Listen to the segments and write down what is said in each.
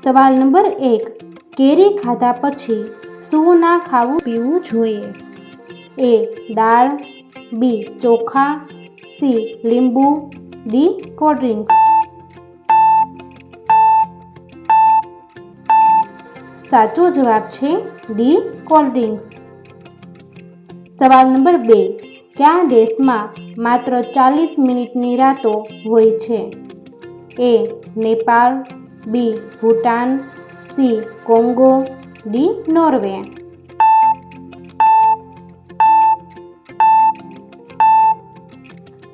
સવાલ નંબર 1, કેરી ખાધા પછી શું ના ખાવું પીવું જોઈએ? A. Dal, B. ચોખા, C. લીંબુ, D. Cold drinks. સાચો જવાબ છે D. Cold drinks. સવાલ નંબર 2, કયા દેશમાં માત્ર 40 મિનિટની રાતો હોય છે? A. Nepal, B. Bhutan, C. Congo, D. Norway.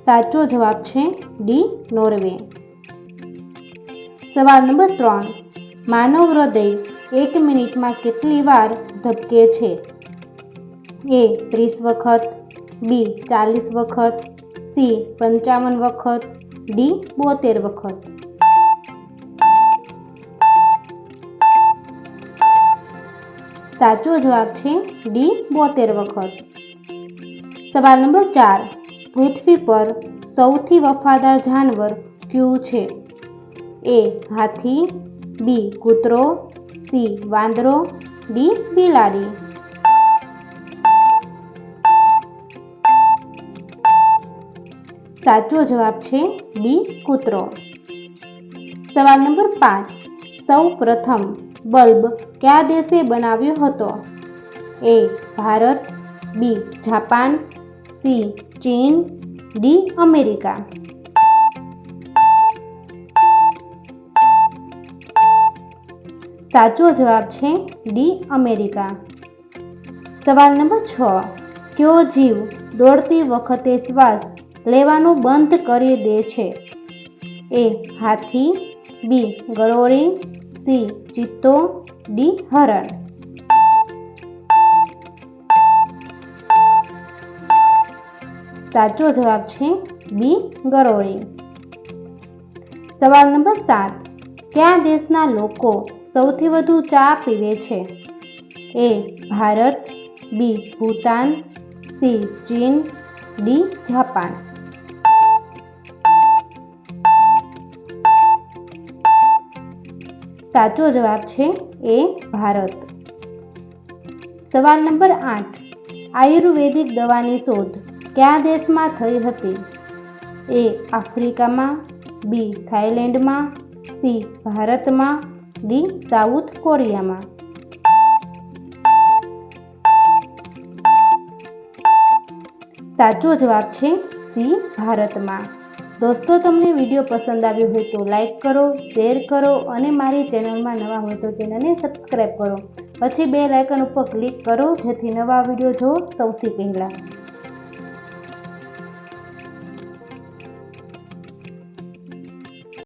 સાચો જવાબ છે D. નોર્વે. સવાલ નંબર 3, માનવ હૃદય 1 મિનિટમાં કેટલી વાર ધબકે છે? A. 30 વખત, B. 40 વખત, C. 55 વખત, D. 72 વખત. સાચો જવાબ છે D. 72 વખત. સવાલ નંબર 4, પૃથ્વી પર સૌથી વફાદાર જાનવર કયું છે? A. Hathi, B. કૂતરો, C. વાંદરો, D. બિલાડી. સાચો જવાબ છે B. કૂતરો. સવાલ નંબર 5, સૌ પ્રથમ બલ્બ કયા દેશે બનાવ્યો હતો? A. Bharat, B. Japan, C. ચીન, D. અમેરિકા. સાચો જવાબ છે D. અમેરિકા. સવાલ નંબર 6, કયો જીવ દોડતી વખતે શ્વાસ લેવાનું બંધ કરી દે છે? A. Hathi, B. ગરોળી, C. ચિત્તો, D. હરણ. સાચો જવાબ છે B. ગરોળી. સવાલ નંબર 7, કયા દેશના લોકો સૌથી વધુ ચા પીવે છે? A. Bharat, B. Bhutan, C. ચીન, D. જાપાન. સાચો જવાબ છે A. ભારત. સવાલ નંબર 8, આયુર્વેદિક દવાની શોધ કયા દેશમાં થઈ હતી? A. આફ્રિકામાં, B. થાઈલેન્ડમાં, C. ભારતમાં, D. સાઉથ કોરિયામાં. સાચો જવાબ છે C. ભારતમાં. દોસ્તો, તમને વિડીયો પસંદ આવ્યો હોય તો લાઈક કરો, શેર કરો અને મારી ચેનલમાં નવા હોય તો ચેનલને સબસ્ક્રાઈબ કરો. પછી બેલ આઇકન ઉપર ક્લિક કરો જેથી નવા વિડીયો જો સૌથી પહેલાં.